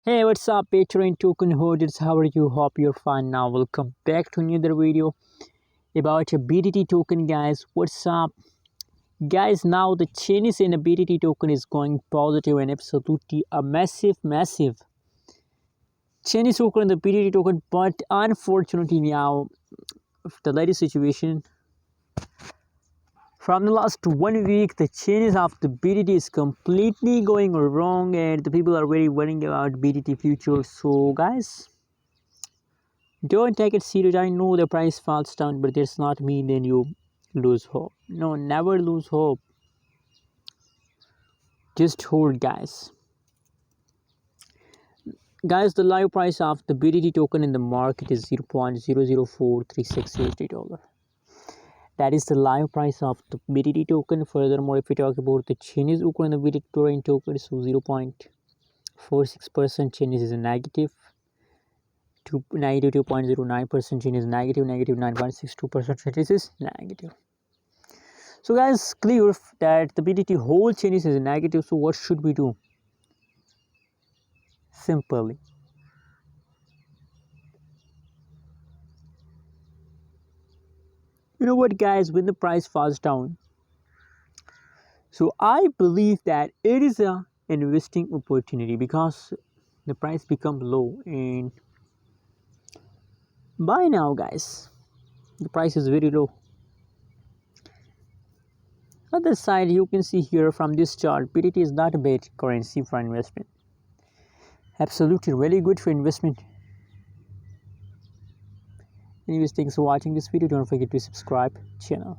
Hey, what's up, Bittorrent token holders? How are you? Hope you're fine now. Welcome back to another video about a BTT token, guys. What's up, guys? Now the changes in a BTT token is going positive and absolutely a massive changes occur in the BTT token, but unfortunately now the latest situation. From the last 1 week, the changes of the BTT is completely going wrong, and the people are very worrying about BTT future. So, guys, don't take it serious. I know the price falls down, but that's not mean then you lose hope. No, never lose hope. Just hold, guys. Guys, the live price of the BTT token in the market is $0.004360. That is the live price of the BTT token. Furthermore, if we talk about the changes occur in the Bittorrent token, so 0.46% changes is a negative, negative 2.09% change is negative, negative 9.62% changes is negative. So guys, clear that the BTT whole changes is negative. So what should we do? Simply, you know what, guys, when the price falls down, so I believe that it is a investing opportunity because the price become low, and by now, guys, the price is very low. Other side, you can see here from this chart, BTT is not a bad currency for investment. Absolutely really good for investment. Anyways, thanks for watching this video. Don't forget to subscribe channel.